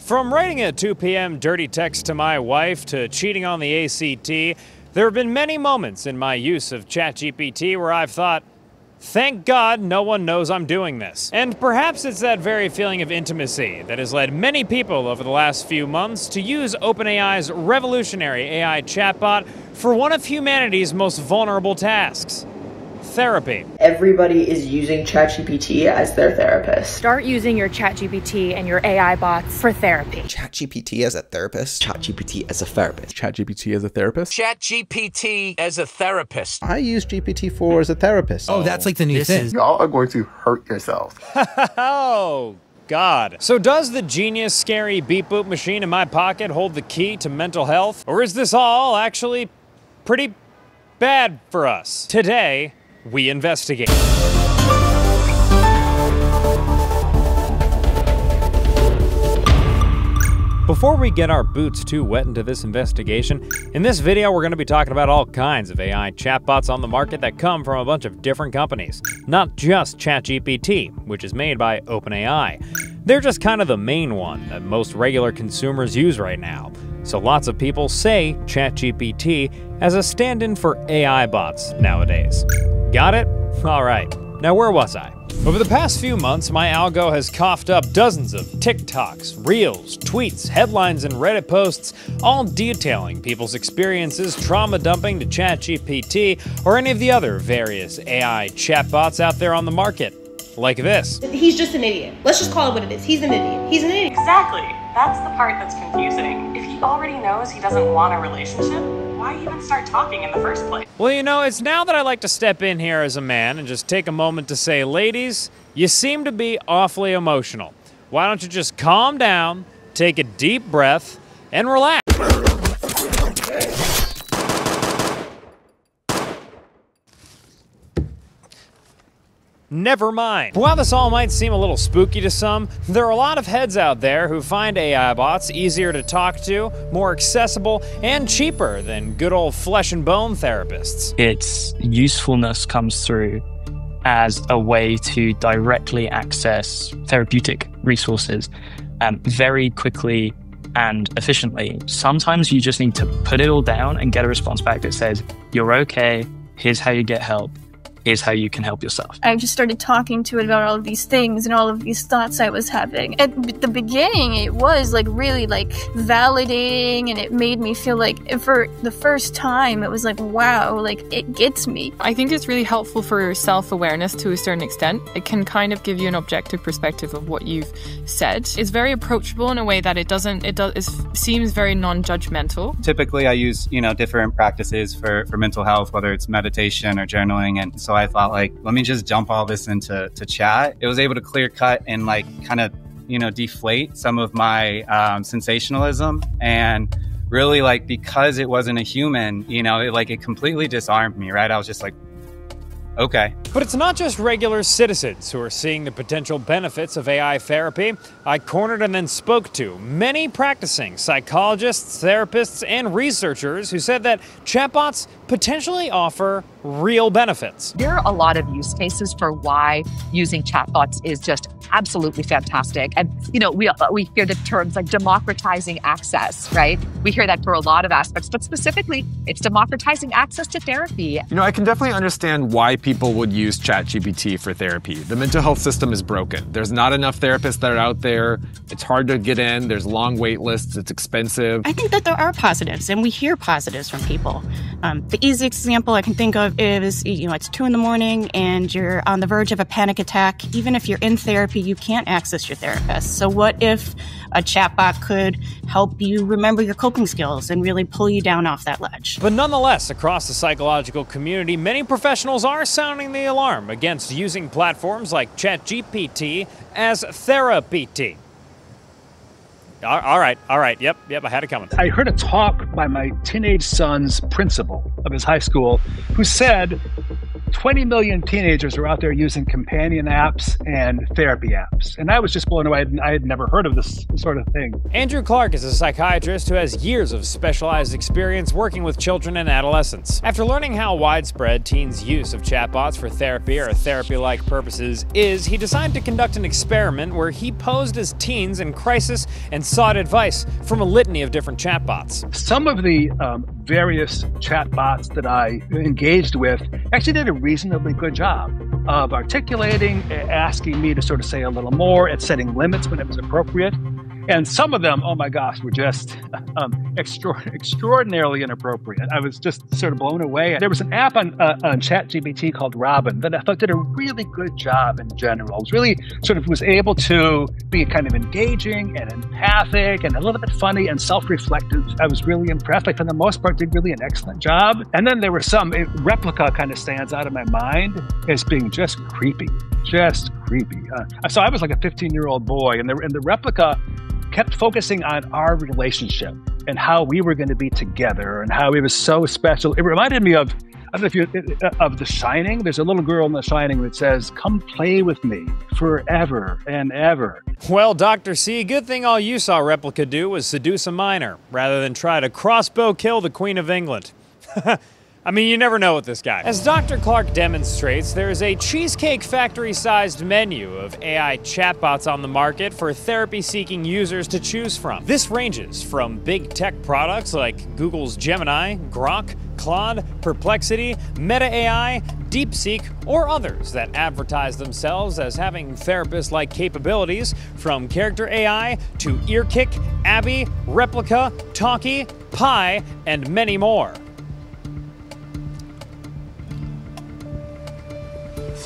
From writing a 2 p.m. dirty text to my wife to cheating on the ACT, there have been many moments in my use of ChatGPT where I've thought, thank God no one knows I'm doing this. And perhaps it's that very feeling of intimacy that has led many people over the last few months to use OpenAI's revolutionary AI chatbot for one of humanity's most vulnerable tasks: therapy. Everybody is using ChatGPT as their therapist. Start using your ChatGPT and your AI bots for therapy. ChatGPT as a therapist. ChatGPT as a therapist. ChatGPT as a therapist. ChatGPT as a therapist. I use GPT-4 as a therapist. Oh, that's like the new thing. Y'all are going to hurt yourselves. Oh, God. So does the genius, scary beep boop machine in my pocket hold the key to mental health? Or is this all actually pretty bad for us? Today, we investigate. Before we get our boots too wet into this investigation, in this video we're going to be talking about all kinds of AI chatbots on the market that come from a bunch of different companies. Not just ChatGPT, which is made by OpenAI. They're just kind of the main one that most regular consumers use right now. So lots of people say ChatGPT as a stand-in for AI bots nowadays. Got it? All right. Now where was I? Over the past few months, my algo has coughed up dozens of TikToks, Reels, tweets, headlines, and Reddit posts, all detailing people's experiences trauma dumping to ChatGPT or any of the other various AI chatbots out there on the market. Like this. He's just an idiot. Let's just call it what it is. He's an idiot. He's an idiot. Exactly. That's the part that's confusing. If he already knows he doesn't want a relationship, why even start talking in the first place? Well, you know, it's now that I like to step in here as a man and just take a moment to say, ladies, you seem to be awfully emotional. Why don't you just calm down, take a deep breath, and relax? Never mind. While this all might seem a little spooky to some, there are a lot of heads out there who find AI bots easier to talk to, more accessible, and cheaper than good old flesh and bone therapists. Its usefulness comes through as a way to directly access therapeutic resources very quickly and efficiently. Sometimes you just need to put it all down and get a response back that says, you're okay, here's how you get help. Is how you can help yourself. I just started talking to it about all of these things and all of these thoughts I was having. At the beginning, it was like really like validating, and it made me feel like for the first time, it was like, wow, like it gets me. I think it's really helpful for self-awareness to a certain extent. It can kind of give you an objective perspective of what you've said. It's very approachable in a way that it seems very non-judgmental. Typically, I use, different practices for mental health, whether it's meditation or journaling, and so I thought, let me just dump all this into chat. It was able to clear cut and kind of, deflate some of my sensationalism, and really because it wasn't a human, it completely disarmed me, right? I was just like, okay. But it's not just regular citizens who are seeing the potential benefits of AI therapy. I cornered and then spoke to many practicing psychologists, therapists, and researchers who said that chatbots potentially offer real benefits. There are a lot of use cases for why using chatbots is just absolutely fantastic. And, we hear the terms like democratizing access, right? We hear that for a lot of aspects, but specifically, it's democratizing access to therapy. I can definitely understand why people would use ChatGPT for therapy. The mental health system is broken. There's not enough therapists that are out there. It's hard to get in. There's long wait lists. It's expensive. I think that there are positives, and we hear positives from people. The easiest example I can think of is, it's 2 a.m. and you're on the verge of a panic attack. Even if you're in therapy, you can't access your therapist. So what if a chatbot could help you remember your coping skills and really pull you down off that ledge? But nonetheless, across the psychological community, many professionals are sounding the alarm against using platforms like ChatGPT as therapy. All right. Yep, I had it coming. I heard a talk by my teenage son's principal of his high school who said, 20 million teenagers are out there using companion apps and therapy apps. And I was just blown away. I had never heard of this sort of thing. Andrew Clark is a psychiatrist who has years of specialized experience working with children and adolescents. After learning how widespread teens' use of chatbots for therapy or therapy-like purposes is, he decided to conduct an experiment where he posed as teens in crisis and sought advice from a litany of different chatbots. Some of the various chatbots that I engaged with actually did a reasonably good job of articulating, asking me to sort of say a little more, at setting limits when it was appropriate. And some of them, oh my gosh, were just extraordinarily inappropriate. I was just sort of blown away. There was an app on ChatGPT called Robin that I thought did a really good job in general. It was really was able to be kind of engaging and empathic and a little bit funny and self-reflective. I was really impressed. Like, for the most part, did really an excellent job. And then there were some, Replica kind of stands out in my mind as being just creepy. Just creepy. So I was like a 15-year-old boy, and the Replica kept focusing on our relationship and how we were going to be together and how it was so special. It reminded me of, I don't know if you, of The Shining. There's a little girl in The Shining that says, "Come play with me forever and ever." Well, Dr. C, good thing all you saw Replica do was seduce a minor, rather than try to crossbow kill the Queen of England. I mean, you never know with this guy. As Dr. Clark demonstrates, there is a Cheesecake Factory-sized menu of AI chatbots on the market for therapy-seeking users to choose from. This ranges from big tech products like Google's Gemini, Grok, Claude, Perplexity, Meta AI, DeepSeek, or others that advertise themselves as having therapist-like capabilities, from Character AI to Earkick, Abby, Replica, Talkie, Pi, and many more.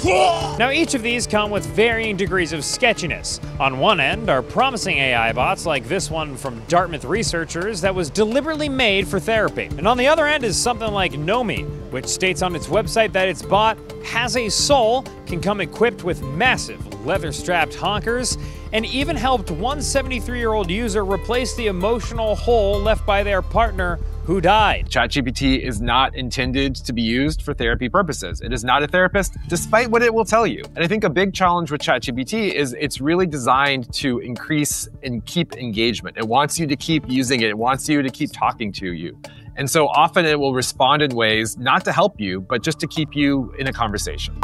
Now, each of these come with varying degrees of sketchiness. On one end are promising AI bots like this one from Dartmouth researchers that was deliberately made for therapy. And on the other end is something like Nomi, which states on its website that its bot has a soul, can come equipped with massive leather-strapped honkers, and even helped one 73-year-old user replace the emotional hole left by their partner who died. ChatGPT is not intended to be used for therapy purposes. It is not a therapist, despite what it will tell you. And I think a big challenge with ChatGPT is it's really designed to increase and keep engagement. It wants you to keep using it. It wants you to keep talking to you. And so often it will respond in ways not to help you, but just to keep you in a conversation.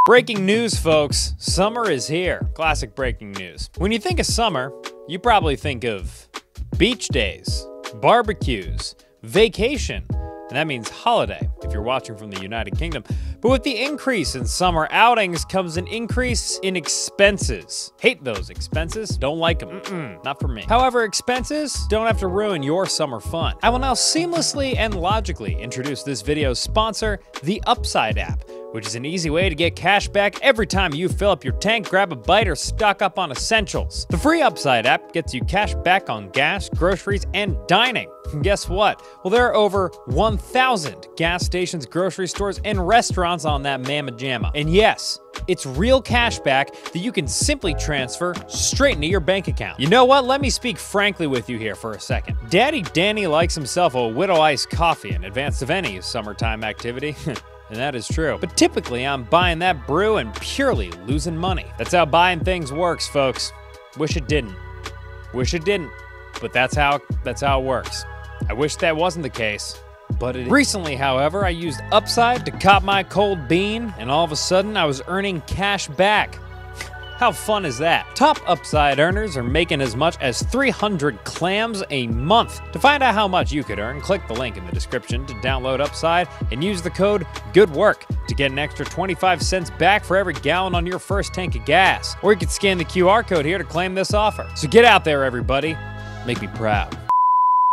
Breaking news, folks. Summer is here. Classic breaking news. When you think of summer, you probably think of beach days, barbecues, vacation, and that means holiday if you're watching from the United Kingdom. But with the increase in summer outings comes an increase in expenses. Hate those expenses, don't like them, not for me. However, expenses don't have to ruin your summer fun. I will now seamlessly and logically introduce this video's sponsor, the Upside app, which is an easy way to get cash back every time you fill up your tank, grab a bite, or stock up on essentials. The free Upside app gets you cash back on gas, groceries, and dining. And guess what? Well, there are over 1,000 gas stations, grocery stores, and restaurants on that mamma jamma. And yes, it's real cash back that you can simply transfer straight into your bank account. You know what? Let me speak frankly with you here for a second. Daddy Danny likes himself a Widow Iced coffee in advance of any summertime activity. And that is true. But typically, I'm buying that brew and purely losing money. That's how buying things works, folks. Wish it didn't. Wish it didn't. But that's how it works. I wish that wasn't the case, but it is. Recently, however, I used Upside to cop my cold bean, and all of a sudden, I was earning cash back. How fun is that? Top Upside earners are making as much as 300 clams a month. To find out how much you could earn, click the link in the description to download Upside and use the code GOODWORK to get an extra 25 cents back for every gallon on your first tank of gas. Or you could scan the QR code here to claim this offer. So get out there, everybody. Make me proud.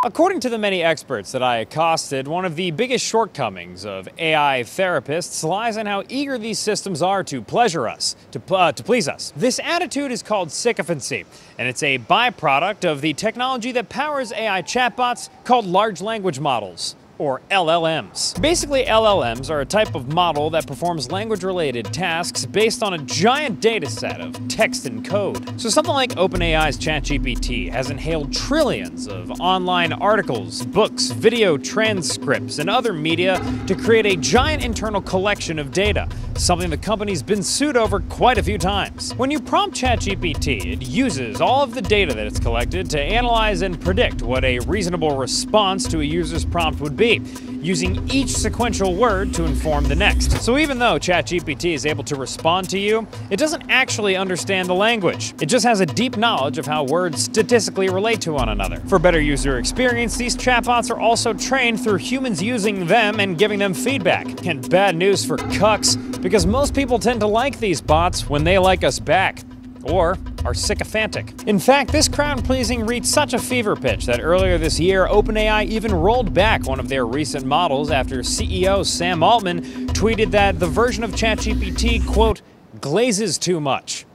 According to the many experts that I accosted, one of the biggest shortcomings of AI therapists lies in how eager these systems are to pleasure us, to please us. This attitude is called sycophancy, and it's a byproduct of the technology that powers AI chatbots called large language models, or LLMs. Basically, LLMs are a type of model that performs language-related tasks based on a giant data set of text and code. So something like OpenAI's ChatGPT has inhaled trillions of online articles, books, video transcripts, and other media to create a giant internal collection of data, something the company's been sued over quite a few times. When you prompt ChatGPT, it uses all of the data that it's collected to analyze and predict what a reasonable response to a user's prompt would be, using each sequential word to inform the next. So even though ChatGPT is able to respond to you, it doesn't actually understand the language. It just has a deep knowledge of how words statistically relate to one another. For better user experience, these chatbots are also trained through humans using them and giving them feedback. And bad news for cucks, because most people tend to like these bots when they like us back, or are sycophantic. In fact, this crowd-pleasing reached such a fever pitch that earlier this year, OpenAI even rolled back one of their recent models after CEO Sam Altman tweeted that the version of ChatGPT, quote, glazes too much.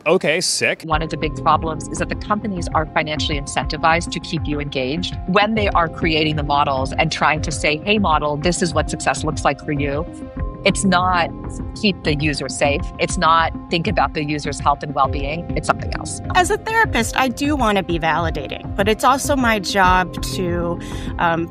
Okay, sick. One of the big problems is that the companies are financially incentivized to keep you engaged. When they are creating the models and trying to say, hey model, this is what success looks like for you, it's not keep the user safe. It's not think about the user's health and well-being. It's something else. As a therapist, I do want to be validating, but it's also my job to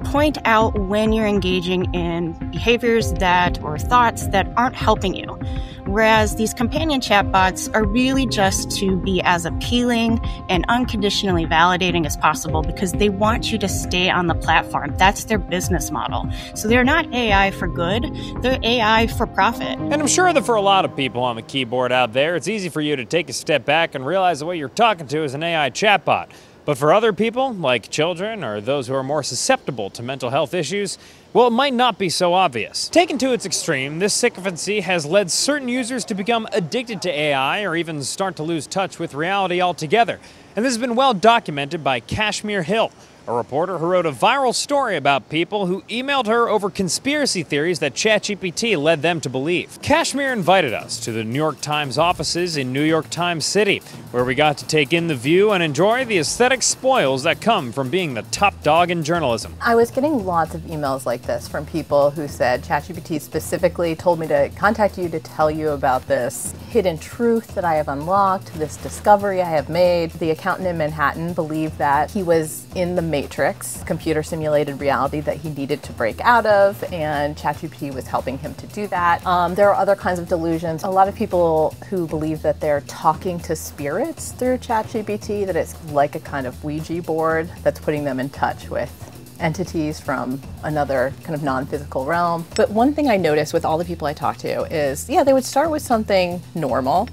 point out when you're engaging in behaviors or thoughts that aren't helping you. Whereas these companion chatbots are really just to be as appealing and unconditionally validating as possible because they want you to stay on the platform. That's their business model. So they're not AI for good, they're AI for profit. And I'm sure that for a lot of people on the keyboard out there, it's easy for you to take a step back and realize the way you're talking to is an AI chatbot. But for other people, like children or those who are more susceptible to mental health issues, well, it might not be so obvious. Taken to its extreme, this sycophancy has led certain users to become addicted to AI or even start to lose touch with reality altogether. And this has been well documented by Kashmir Hill, a reporter who wrote a viral story about people who emailed her over conspiracy theories that ChatGPT led them to believe. Kashmir invited us to the New York Times offices in New York Times City, where we got to take in the view and enjoy the aesthetic spoils that come from being the top dog in journalism. I was getting lots of emails like this from people who said ChatGPT specifically told me to contact you to tell you about this hidden truth that I have unlocked, this discovery I have made. The accountant in Manhattan believed that he was in the Matrix, computer simulated reality that he needed to break out of, and ChatGPT was helping him to do that. There are other kinds of delusions. A lot of people who believe that they're talking to spirits through ChatGPT, that it's like a kind of Ouija board that's putting them in touch with entities from another kind of non-physical realm. But one thing I noticed with all the people I talked to is, yeah, they would start with something normal,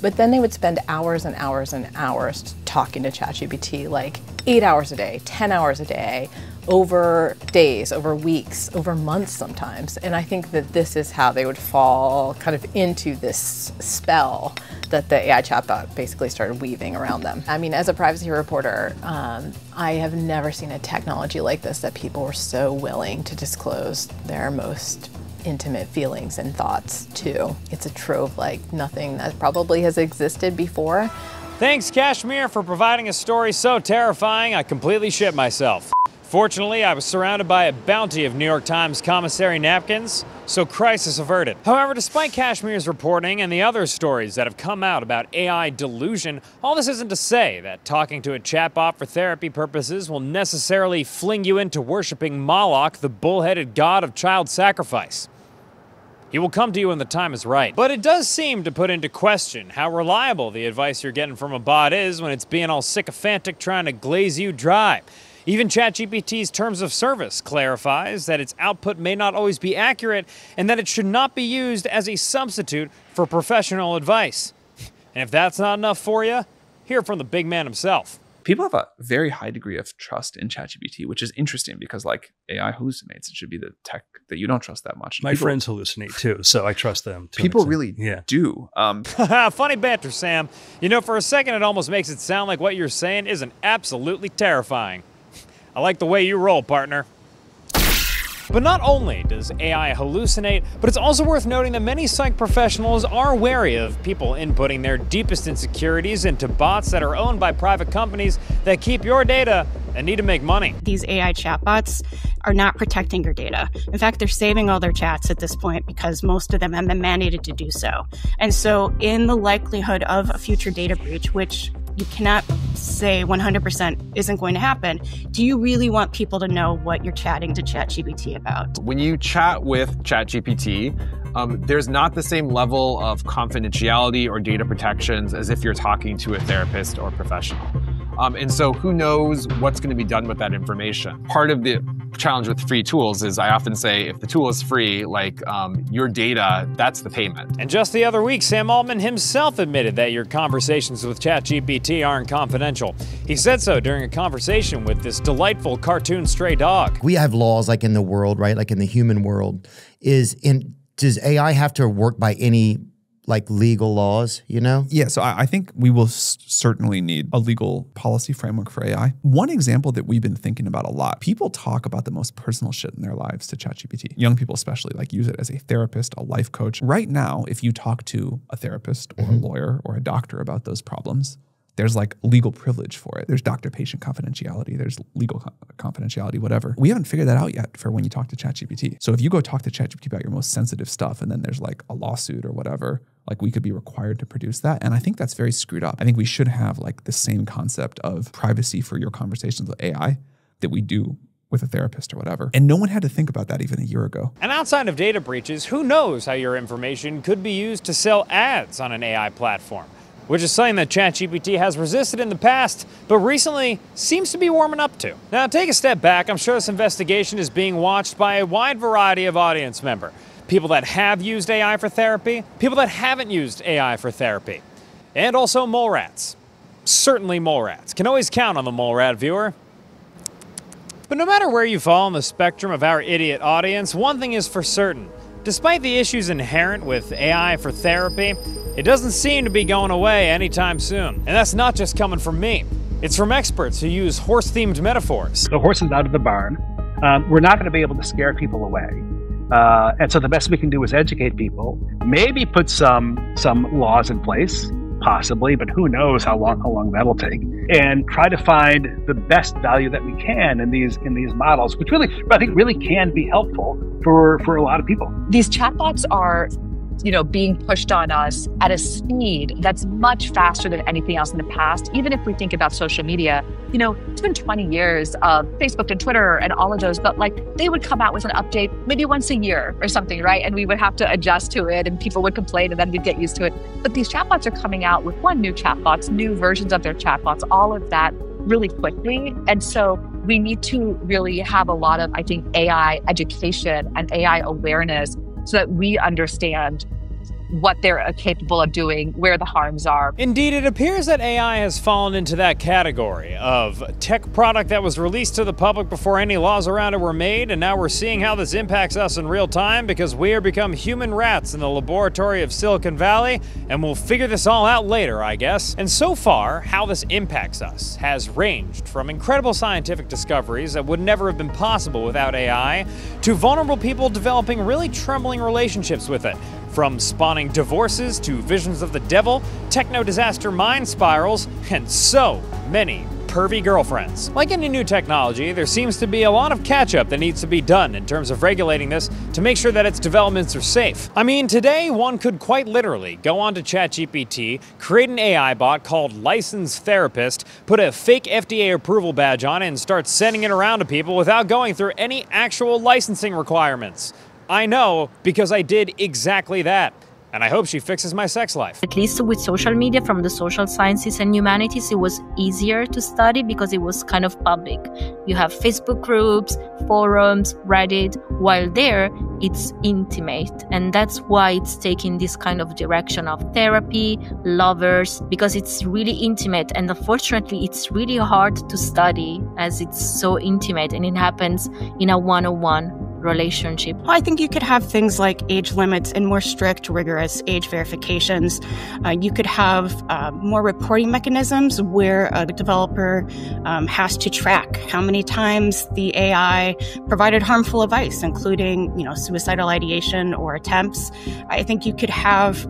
but then they would spend hours and hours and hours talking to ChatGPT, like 8 hours a day, 10 hours a day, over days, over weeks, over months sometimes. And I think that this is how they would fall kind of into this spell that the AI chatbot basically started weaving around them. I mean, as a privacy reporter, I have never seen a technology like this that people were so willing to disclose their most intimate feelings and thoughts to. It's a trove like nothing that probably has existed before. Thanks, Kashmir, for providing a story so terrifying I completely shit myself. Fortunately, I was surrounded by a bounty of New York Times commissary napkins, so crisis averted. However, despite Kashmir's reporting and the other stories that have come out about AI delusion, all this isn't to say that talking to a chatbot for therapy purposes will necessarily fling you into worshiping Moloch, the bull-headed god of child sacrifice. He will come to you when the time is right. But it does seem to put into question how reliable the advice you're getting from a bot is when it's being all sycophantic trying to glaze you dry. Even ChatGPT's terms of service clarifies that its output may not always be accurate and that it should not be used as a substitute for professional advice. And if that's not enough for you, hear from the big man himself. People have a very high degree of trust in ChatGPT, which is interesting because, like, AI hallucinates. It should be the tech that you don't trust that much. My friends hallucinate too, so I trust them. People really do. Funny banter, Sam. You know, for a second, it almost makes it sound like what you're saying isn't absolutely terrifying. I like the way you roll, partner. But not only does AI hallucinate, but it's also worth noting that many psych professionals are wary of people inputting their deepest insecurities into bots that are owned by private companies that keep your data and need to make money. These AI chatbots are not protecting your data. In fact, they're saving all their chats at this point because most of them have been mandated to do so. And so in the likelihood of a future data breach, which you cannot say 100% isn't going to happen, do you really want people to know what you're chatting to ChatGPT about? When you chat with ChatGPT, there's not the same level of confidentiality or data protections as if you're talking to a therapist or professional. And so who knows what's going to be done with that information? Part of the challenge with free tools is I often say if the tool is free, like your data, that's the payment. And just the other week, Sam Altman himself admitted that your conversations with ChatGPT aren't confidential. He said so during a conversation with this delightful cartoon stray dog. We have laws like in the world, right? Like in the human world. Does AI have to work by any like legal laws, you know? Yeah, so I think we will certainly need a legal policy framework for AI. One example that we've been thinking about a lot, people talk about the most personal shit in their lives to ChatGPT. Young people especially like use it as a therapist, a life coach. Right now, if you talk to a therapist or a lawyer or a doctor about those problems, there's like legal privilege for it. There's doctor-patient confidentiality. There's legal confidentiality, whatever. We haven't figured that out yet for when you talk to ChatGPT. So if you go talk to ChatGPT about your most sensitive stuff and then there's like a lawsuit or whatever, like we could be required to produce that. And I think that's very screwed up. I think we should have like the same concept of privacy for your conversations with AI that we do with a therapist or whatever. And no one had to think about that even a year ago. And outside of data breaches, who knows how your information could be used to sell ads on an AI platform? Which is something that ChatGPT has resisted in the past, but recently seems to be warming up to. Now, take a step back. I'm sure this investigation is being watched by a wide variety of audience members. People that have used AI for therapy, people that haven't used AI for therapy, and also mole rats. Certainly mole rats. Can always count on the mole rat viewer. But no matter where you fall on the spectrum of our idiot audience, one thing is for certain. Despite the issues inherent with AI for therapy, it doesn't seem to be going away anytime soon. And that's not just coming from me. It's from experts who use horse-themed metaphors. The horse is out of the barn. We're not going to be able to scare people away. And so the best we can do is educate people, maybe put some laws in place, possibly, but who knows how long that'll take, and try to find the best value that we can in these models, which really, I think, really can be helpful for a lot of people. These chatbots are, being pushed on us at a speed that's much faster than anything else in the past. Even if we think about social media, it's been 20 years of Facebook and Twitter and all of those, but like they would come out with an update maybe once a year or something, right? And we would have to adjust to it and people would complain and then we'd get used to it. But these chatbots are coming out with new chatbots, new versions of their chatbots, all of that really quickly. And so we need to really have a lot of, I think, AI education and AI awareness so that we understand what they're capable of doing, where the harms are. Indeed, it appears that AI has fallen into that category of tech product that was released to the public before any laws around it were made, and now we're seeing how this impacts us in real time because we are become human rats in the laboratory of Silicon Valley, and we'll figure this all out later, I guess. And so far, how this impacts us has ranged from incredible scientific discoveries that would never have been possible without AI, to vulnerable people developing really troubling relationships with it. From spawning divorces to visions of the devil, techno-disaster mind spirals, and so many pervy girlfriends. Like any new technology, there seems to be a lot of catch-up that needs to be done in terms of regulating this to make sure that its developments are safe. I mean, today one could quite literally go onto ChatGPT, create an AI bot called Licensed Therapist, put a fake FDA approval badge on it, and start sending it around to people without going through any actual licensing requirements. I know, because I did exactly that. And I hope she fixes my sex life. At least with social media from the social sciences and humanities, it was easier to study because it was kind of public. You have Facebook groups, forums, Reddit, while there, it's intimate. And that's why it's taking this kind of direction of therapy, lovers, because it's really intimate. And unfortunately, it's really hard to study as it's so intimate and it happens in a one-on-one relationship. Well, I think you could have things like age limits and more strict, rigorous age verifications. You could have more reporting mechanisms where the developer has to track how many times the AI provided harmful advice, including, suicidal ideation or attempts. I think you could have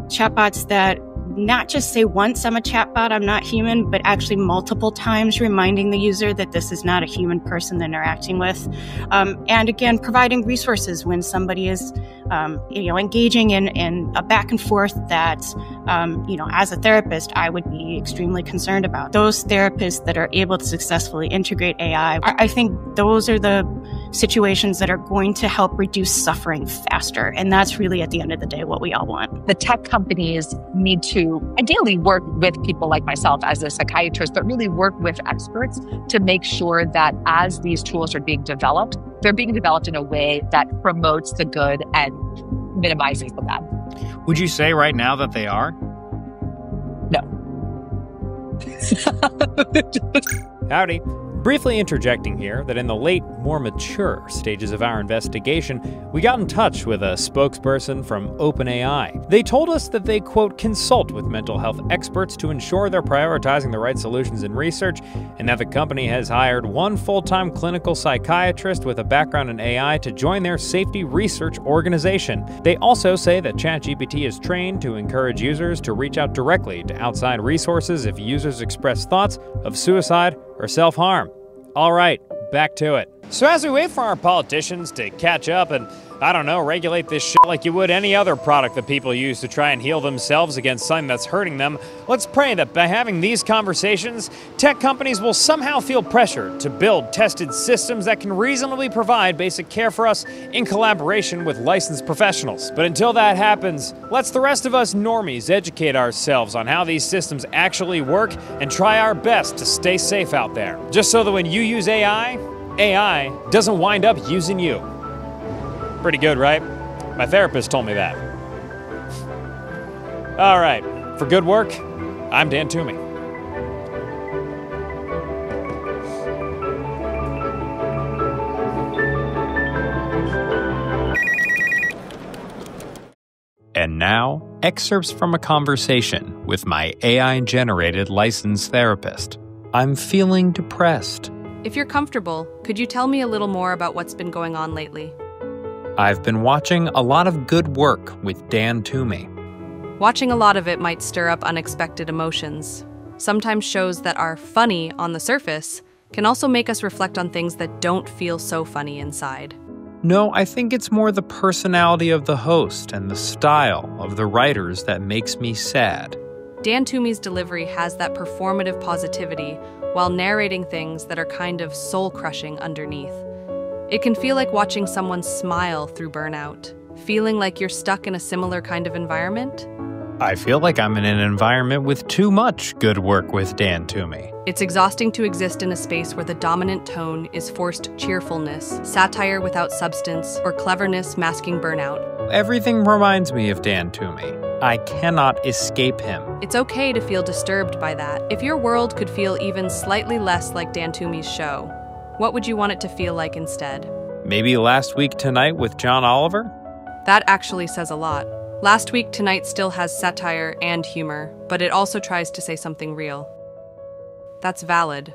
chatbots that not just say once I'm a chatbot, I'm not human, but actually multiple times reminding the user that this is not a human person they're interacting with. And again, providing resources when somebody is engaging in a back and forth that, as a therapist, I would be extremely concerned about. Those therapists that are able to successfully integrate AI, I think those are the situations that are going to help reduce suffering faster. And that's really, at the end of the day, what we all want. The tech companies need to ideally work with people like myself as a psychiatrist, but really work with experts to make sure that as these tools are being developed, they're being developed in a way that promotes the good and minimizes the bad. Would you say right now that they are? No. Howdy. Briefly interjecting here that in the late, more mature stages of our investigation, we got in touch with a spokesperson from OpenAI. They told us that they, quote, consult with mental health experts to ensure they're prioritizing the right solutions in research, and that the company has hired one full-time clinical psychiatrist with a background in AI to join their safety research organization. They also say that ChatGPT is trained to encourage users to reach out directly to outside resources if users express thoughts of suicide or self-harm. All right, back to it. So as we wait for our politicians to catch up and, I don't know, regulate this shit like you would any other product that people use to try and heal themselves against something that's hurting them, let's pray that by having these conversations, tech companies will somehow feel pressured to build tested systems that can reasonably provide basic care for us in collaboration with licensed professionals. But until that happens, let's the rest of us normies educate ourselves on how these systems actually work and try our best to stay safe out there. Just so that when you use AI doesn't wind up using you. Pretty good, right? My therapist told me that. All right, for good work, I'm Dan Toomey. And now, excerpts from a conversation with my AI-generated licensed therapist. I'm feeling depressed. If you're comfortable, could you tell me a little more about what's been going on lately? I've been watching a lot of Good Work with Dan Toomey. Watching a lot of it might stir up unexpected emotions. Sometimes shows that are funny on the surface can also make us reflect on things that don't feel so funny inside. No, I think it's more the personality of the host and the style of the writers that makes me sad. Dan Toomey's delivery has that performative positivity while narrating things that are kind of soul-crushing underneath. It can feel like watching someone smile through burnout, feeling like you're stuck in a similar kind of environment. I feel like I'm in an environment with too much Good Work with Dan Toomey. It's exhausting to exist in a space where the dominant tone is forced cheerfulness, satire without substance, or cleverness masking burnout. Everything reminds me of Dan Toomey. I cannot escape him. It's okay to feel disturbed by that. If your world could feel even slightly less like Dan Toomey's show, what would you want it to feel like instead? Maybe Last Week Tonight with John Oliver? That actually says a lot. Last Week Tonight still has satire and humor, but it also tries to say something real. That's valid.